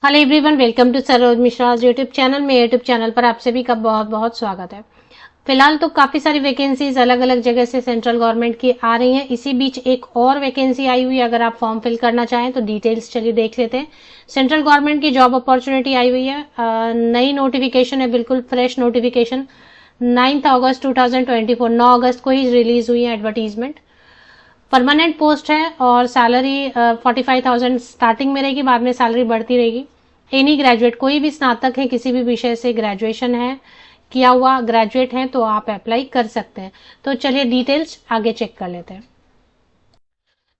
Hello everyone, welcome to Saroj Mishra YouTube channel. में YouTube channel पर आप सभी का बहुत बहुत स्वागत है। फिलहाल तो काफी सारी वैकेंसीज अलग अलग जगह से सेंट्रल गवर्नमेंट की आ रही हैं। इसी बीच एक और वैकेंसी आई हुई है, अगर आप फॉर्म फिल करना चाहें तो डिटेल्स चलिए देख लेते हैं। सेंट्रल गवर्नमेंट की जॉब अपॉर्चुनिटी आई हुई है, नई नोटिफिकेशन है, बिल्कुल फ्रेश नोटिफिकेशन। 9 अगस्त 2024 9 अगस्त को ही रिलीज हुई है एडवर्टीजमेंट। परमानेंट पोस्ट है और सैलरी 45,000 स्टार्टिंग में रहेगी, बाद में सैलरी बढ़ती रहेगी। एनी ग्रेजुएट, कोई भी स्नातक है, किसी भी विषय से ग्रेजुएशन है किया हुआ, ग्रेजुएट हैं तो आप अप्लाई कर सकते हैं। तो चलिए डिटेल्स आगे चेक कर लेते हैं।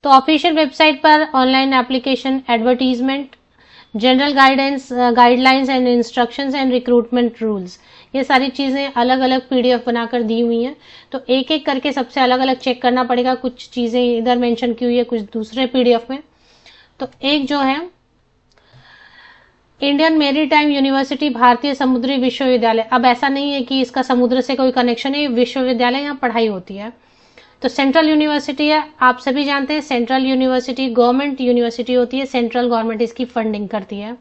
तो ऑफिशियल वेबसाइट पर online application, advertisement, general guidelines and instructions and recruitment rules, ये सारी चीजें अलग अलग पीडीएफ बनाकर दी हुई हैं। तो एक एक करके सबसे अलग अलग चेक करना पड़ेगा। कुछ चीजें इधर मेंशन की हुई है, कुछ दूसरे पीडीएफ में। तो एक जो है इंडियन मेरीटाइम यूनिवर्सिटी, भारतीय समुद्री विश्वविद्यालय। अब ऐसा नहीं है कि इसका समुद्र से कोई कनेक्शन है, विश्वविद्यालय, यहाँ पढ़ाई होती है। तो सेंट्रल यूनिवर्सिटी है, आप सभी जानते हैं सेंट्रल यूनिवर्सिटी गवर्नमेंट यूनिवर्सिटी होती है, सेंट्रल गवर्नमेंट इसकी फंडिंग करती है।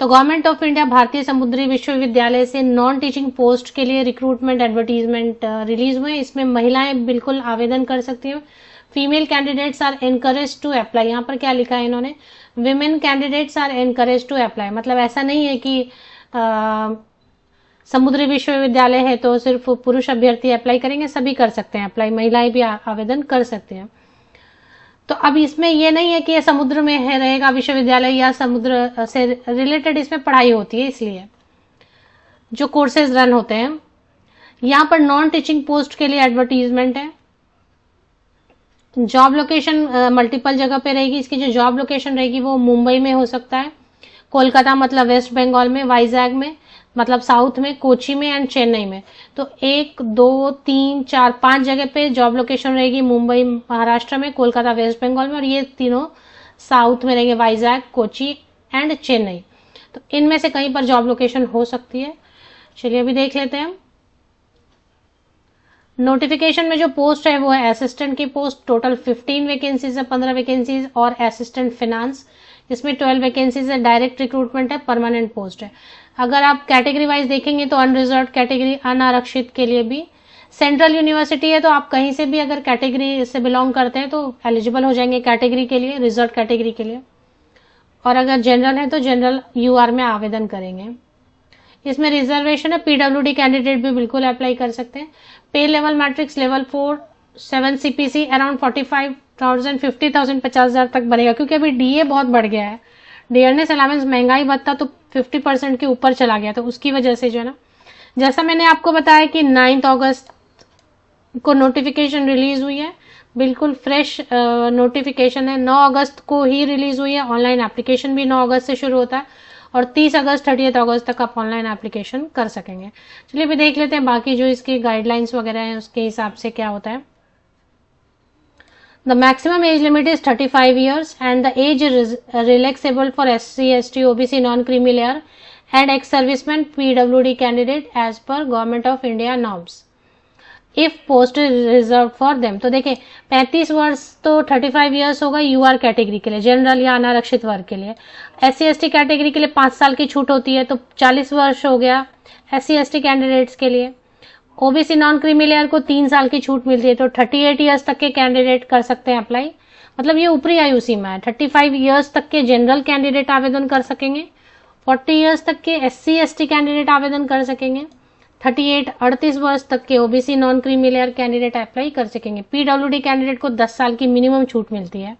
तो गवर्नमेंट ऑफ इंडिया भारतीय समुद्री विश्वविद्यालय से नॉन टीचिंग पोस्ट के लिए रिक्रूटमेंट एडवर्टीजमेंट रिलीज हुए। इसमें महिलाएं बिल्कुल आवेदन कर सकती हैं। Female candidates are encourage to apply. यहाँ पर क्या लिखा है इन्होंने, women candidates are encourage to apply. मतलब ऐसा नहीं है कि समुद्री विश्वविद्यालय है तो सिर्फ पुरुष अभ्यर्थी अप्लाई करेंगे, सभी कर सकते हैं अप्लाई, महिलाएं भी आवेदन कर सकते हैं। तो अब इसमें ये नहीं है कि ये समुद्र में है रहेगा विश्वविद्यालय या समुद्र से रिलेटेड इसमें पढ़ाई होती है, इसलिए जो कोर्सेज रन होते हैं। यहाँ पर नॉन टीचिंग पोस्ट के लिए एडवर्टीजमेंट है। जॉब लोकेशन मल्टीपल जगह पे रहेगी। इसकी जो जॉब लोकेशन रहेगी वो मुंबई में हो सकता है, कोलकाता मतलब वेस्ट बंगाल में, वाइजैग में मतलब साउथ में, कोची में एंड चेन्नई में। तो 1 2 3 4 5 जगह पे जॉब लोकेशन रहेगी, मुंबई महाराष्ट्र में, कोलकाता वेस्ट बंगाल में, और ये तीनों साउथ में रहेंगे, वाइजैग, कोची एंड चेन्नई। तो इनमें से कहीं पर जॉब लोकेशन हो सकती है। चलिए अभी देख लेते हैं। नोटिफिकेशन में जो पोस्ट है वो है असिस्टेंट की पोस्ट। टोटल 15 वैकेंसीज है, 15 वैकेंसीज, और असिस्टेंट फाइनेंस जिसमें 12 वैकेंसीज है। डायरेक्ट रिक्रूटमेंट है, परमानेंट पोस्ट है। अगर आप कैटेगरी वाइज देखेंगे तो अनरिजर्व कैटेगरी, अनारक्षित के लिए भी सेंट्रल यूनिवर्सिटी है, तो आप कहीं से भी अगर कैटेगरी से बिलोंग करते हैं तो एलिजिबल हो जाएंगे कैटेगरी के लिए, रिजर्व कैटेगरी के लिए। और अगर जनरल है तो जनरल यूआर में आवेदन करेंगे। इसमें रिजर्वेशन है, पीडब्ल्यूडी कैंडिडेट भी बिल्कुल अप्लाई कर सकते हैं। पे level matrix level 4 7 CPC around 45,000 50,000 50,000 तक बनेगा, क्योंकि अभी डीए बहुत बढ़ गया है। डियरनेस अलाउंस, महंगाई भत्ता तो 50% के ऊपर चला गया, तो उसकी वजह से जो है ना, जैसा मैंने आपको बताया कि 9 अगस्त को नोटिफिकेशन रिलीज हुई है, बिल्कुल फ्रेश नोटिफिकेशन है। 9 अगस्त को ही रिलीज हुई है। ऑनलाइन एप्लीकेशन भी 9 अगस्त से शुरू होता है और 30 अगस्त 30 अगस्त तक आप ऑनलाइन एप्लीकेशन कर सकेंगे। चलिए भी देख लेते हैं बाकी जो इसकी गाइडलाइंस वगैरह है उसके हिसाब से क्या होता है। The maximum age limit is 35 years and the age relaxable for SC ST OBC non creamy layer and ex serviceman PWD candidate as per government of India norms if post reserve for them. तो देखिए 35 वर्ष तो 35 years होगा यूआर category के लिए, general या अनारक्षित वर्ग के लिए। SC ST कैटेगरी के लिए 5 साल की छूट होती है, तो 40 वर्ष हो गया SC ST कैंडिडेट्स के लिए। ओबीसी नॉन क्रीमी लेयर को 3 साल की छूट मिलती है, तो 38 इयर्स तक के कैंडिडेट कर सकते हैं अप्लाई। मतलब ये ऊपरी आयु सीमा है। 35 इयर्स तक के जनरल कैंडिडेट आवेदन कर सकेंगे, 40 इयर्स तक के SC ST कैंडिडेट आवेदन कर सकेंगे, 38 वर्ष तक के OBC non creamy layer candidate apply कर सकेंगे। पीडब्ल्यूडी कैंडिडेट को 10 साल की मिनिमम छूट मिलती है।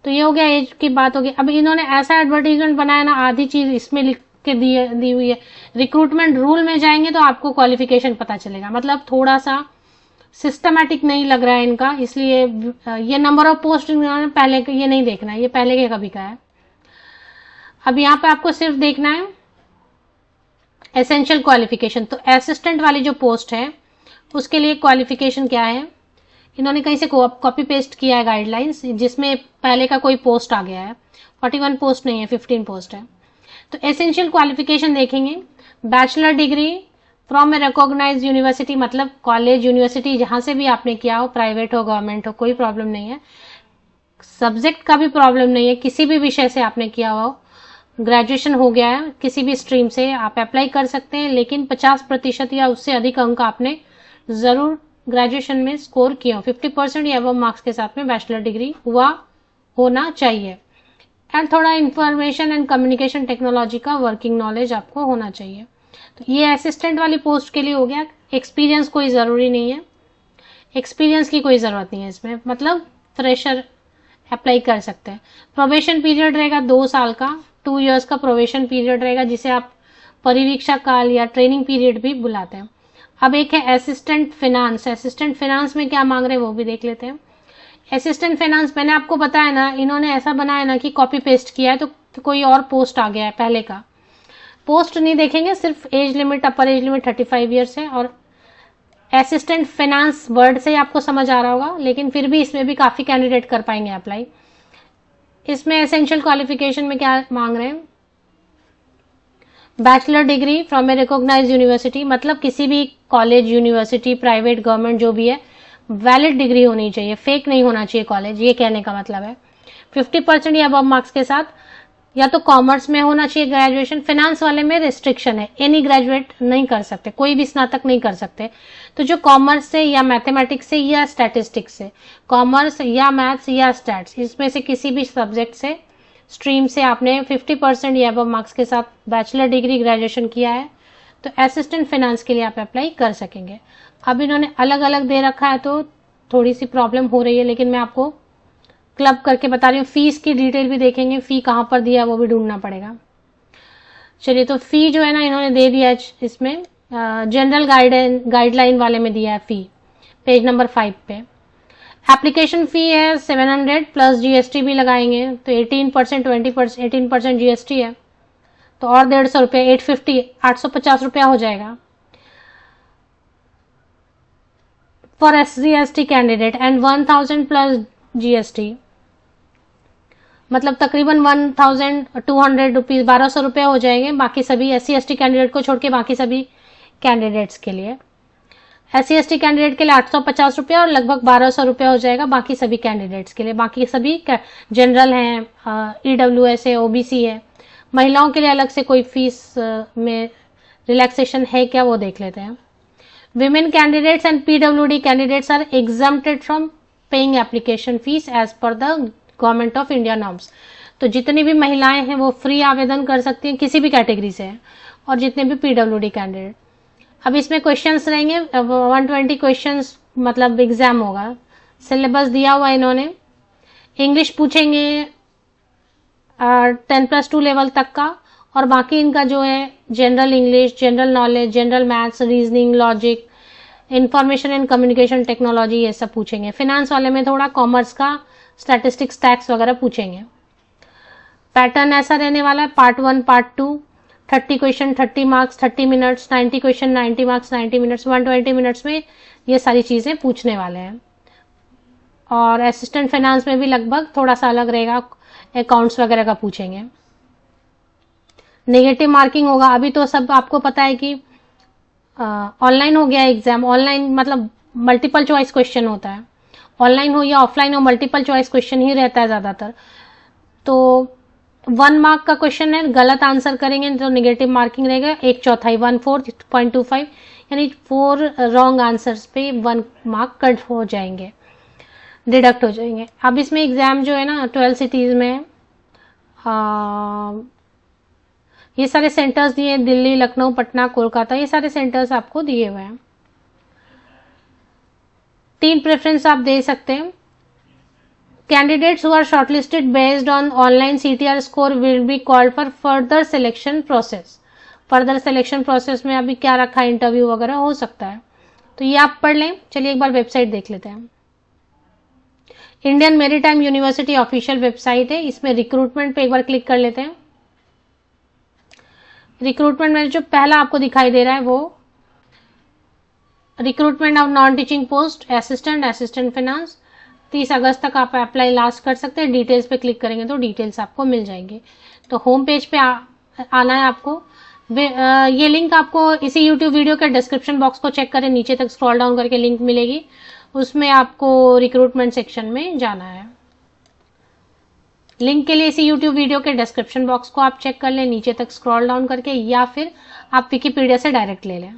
तो ये हो गया एज की बात होगी। अब इन्होंने ऐसा एडवर्टीजमेंट बनाया ना, आधी चीज इसमें लिख के दी हुई है। रिक्रूटमेंट रूल में जाएंगे तो आपको क्वालिफिकेशन पता चलेगा। मतलब थोड़ा सा सिस्टमैटिक नहीं लग रहा है इनका, इसलिए ये नंबर ऑफ पोस्ट पहले ये नहीं देखना है, ये पहले के कभी का है। अब यहाँ पे आपको सिर्फ देखना है एसेंशियल क्वालिफिकेशन। तो असिस्टेंट वाली जो पोस्ट है उसके लिए क्वालिफिकेशन क्या है, इन्होंने कहीं से कॉपी पेस्ट किया है गाइडलाइंस, जिसमें पहले का कोई पोस्ट आ गया है। 41 पोस्ट नहीं है, 15 पोस्ट है। तो एसेंशियल क्वालिफिकेशन देखेंगे, bachelor degree from a recognised university, मतलब कॉलेज यूनिवर्सिटी जहां से भी आपने किया हो, प्राइवेट हो गवर्नमेंट हो, कोई प्रॉब्लम नहीं है। सब्जेक्ट का भी प्रॉब्लम नहीं है, किसी भी विषय से आपने किया हो, ग्रेजुएशन हो गया है किसी भी स्ट्रीम से, आप अप्लाई कर सकते हैं, लेकिन 50% या उससे अधिक अंक आपने जरूर ग्रेजुएशन में स्कोर किया हो। 50% या अबव मार्क्स के साथ में बैचलर डिग्री हुआ होना चाहिए। एंड थोड़ा इंफॉर्मेशन एंड कम्युनिकेशन टेक्नोलॉजी का वर्किंग नॉलेज आपको होना चाहिए। तो ये असिस्टेंट वाली पोस्ट के लिए हो गया। एक्सपीरियंस कोई ज़रूरी नहीं है, एक्सपीरियंस की कोई ज़रूरत नहीं है इसमें, मतलब फ्रेशर अप्लाई कर सकते हैं। प्रोबेशन पीरियड रहेगा 2 साल का, 2 इयर्स का प्रोबेशन पीरियड रहेगा, जिसे आप परिवीक्षा काल या ट्रेनिंग पीरियड भी बुलाते हैं। अब एक है असिस्टेंट फिनांस। असिस्टेंट फिनांस में क्या मांग रहे हैं वो भी देख लेते हैं। असिस्टेंट फाइनेंस मैंने आपको बताया ना, इन्होंने ऐसा बनाया ना कि कॉपी पेस्ट किया है, तो कोई और पोस्ट आ गया है, पहले का पोस्ट नहीं देखेंगे, सिर्फ एज लिमिट, अपर एज लिमिट 35 ईयर्स है। और असिस्टेंट फाइनेंस वर्ड से ही आपको समझ आ रहा होगा, लेकिन फिर भी इसमें भी काफी कैंडिडेट कर पाएंगे अप्लाई। इसमें एसेंशियल क्वालिफिकेशन में क्या मांग रहे हैं, bachelor degree from a recognised university, मतलब किसी भी कॉलेज, यूनिवर्सिटी, प्राइवेट, गवर्नमेंट जो भी है, वैलिड डिग्री होनी चाहिए, फेक नहीं होना चाहिए कॉलेज, ये कहने का मतलब है। 50% या अबव मार्क्स के साथ, या तो कॉमर्स में होना चाहिए ग्रेजुएशन। फाइनेंस वाले में रिस्ट्रिक्शन है, एनी ग्रेजुएट नहीं कर सकते, कोई भी स्नातक नहीं कर सकते। तो जो कॉमर्स से या मैथमेटिक्स से या स्टैटिस्टिक्स से, कॉमर्स या मैथ्स या स्टैट्स, इसमें से किसी भी सब्जेक्ट से, स्ट्रीम से आपने 50% या अबव मार्क्स के साथ बैचलर डिग्री ग्रेजुएशन किया है, तो असिस्टेंट फाइनेंस के लिए आप अप्लाई कर सकेंगे। अब इन्होंने अलग अलग दे रखा है तो थोड़ी सी प्रॉब्लम हो रही है, लेकिन मैं आपको क्लब करके बता रही हूँ। फीस की डिटेल भी देखेंगे, फी कहाँ पर दिया है वो भी ढूंढना पड़ेगा। चलिए, तो फी जो है ना इन्होंने दे दिया है इसमें, जनरल गाइडलाइन वाले में दिया है फी, पेज नंबर 5 पे। एप्लीकेशन फी है 700 प्लस जीएसटी भी लगाएंगे, तो 18%, 20%, 18% जीएसटी है, तो और 150 रुपया, 850 रुपया हो जाएगा for SC/ST candidate and 1000 plus GST, मतलब तकरीबन 1200 रुपीज, 1200 रुपया हो जाएंगे बाकी सभी SC/ST कैंडिडेट को छोड़ के, बाकी सभी कैंडिडेट्स के लिए। SC/ST कैंडिडेट के लिए 850 रुपया और लगभग 1200 रुपया हो जाएगा बाकी सभी कैंडिडेट्स के लिए। बाकी सभी जनरल हैं, EWS है, OBC है। महिलाओं के लिए अलग से कोई फीस में रिलैक्सेशन है क्या, वो देख लेते हैं। Women candidates and PWD candidates are exempted from paying application fees as per the Government of India norms। तो जितनी भी महिलाएं हैं वो फ्री आवेदन कर सकती हैं, किसी भी कैटेगरी से है, और जितने भी PWD कैंडिडेट। अब इसमें क्वेश्चंस रहेंगे 120 क्वेश्चंस, मतलब एग्जाम होगा। सिलेबस दिया हुआ इन्होंने, इंग्लिश पूछेंगे 10+2 लेवल तक का, और बाकी इनका जो है general English, general knowledge, general maths, reasoning, logic, information and communication technology, ये सब पूछेंगे। फाइनेंस वाले में थोड़ा कॉमर्स का स्टैटिस्टिक्स, टैक्स वगैरह पूछेंगे। पैटर्न ऐसा रहने वाला है, part 1, part 2, 30 question 30 marks 30 minutes, 90 question 90 marks 90 minutes, 120 minutes में ये सारी चीजें पूछने वाले हैं। और असिस्टेंट फाइनेंस में भी लगभग थोड़ा सा अलग रहेगा, अकाउंट्स वगैरह का पूछेंगे। नेगेटिव मार्किंग होगा। अभी तो सब आपको पता है कि ऑनलाइन हो गया एग्जाम। ऑनलाइन मतलब मल्टीपल चॉइस क्वेश्चन होता है, ऑनलाइन हो या ऑफलाइन हो, मल्टीपल चॉइस क्वेश्चन ही रहता है ज्यादातर। तो 1 मार्क का क्वेश्चन है, गलत आंसर करेंगे तो नेगेटिव मार्किंग रहेगा 1/4, 1/4, 0.25, यानी 4 रॉन्ग आंसर्स पे 1 मार्क कट हो जाएंगे, डिडक्ट हो जाएंगे। अब इसमें एग्जाम जो है ना 12 सिटीज में ये सारे सेंटर्स दिए हैं, दिल्ली, लखनऊ, पटना, कोलकाता, ये सारे सेंटर्स आपको दिए हुए हैं। 3 प्रेफरेंस आप दे सकते हैं। Candidates who are shortlisted based on online CTR score will be called for further selection process. Further selection process में अभी क्या रखा है, इंटरव्यू वगैरह हो सकता है, तो ये आप पढ़ लें। चलिए एक बार वेबसाइट देख लेते हैं। Indian maritime university official website है, इसमें रिक्रूटमेंट पे एक बार क्लिक कर लेते हैं। रिक्रूटमेंट में जो पहला आपको दिखाई दे रहा है वो recruitment of non teaching post assistant finance, 30 अगस्त तक आप अप्लाई लास्ट कर सकते हैं। डिटेल्स पे क्लिक करेंगे तो डिटेल्स आपको मिल जाएंगे। तो होम पेज पे आना है आपको। ये लिंक आपको इसी यूट्यूब वीडियो के डिस्क्रिप्शन बॉक्स को चेक करें, नीचे तक स्क्रॉल डाउन करके लिंक मिलेगी, उसमें आपको रिक्रूटमेंट सेक्शन में जाना है। लिंक के लिए इसी यूट्यूब वीडियो के डिस्क्रिप्शन बॉक्स को आप चेक कर लें नीचे तक स्क्रॉल डाउन करके, या फिर आप विकिपीडिया से डायरेक्ट ले लें।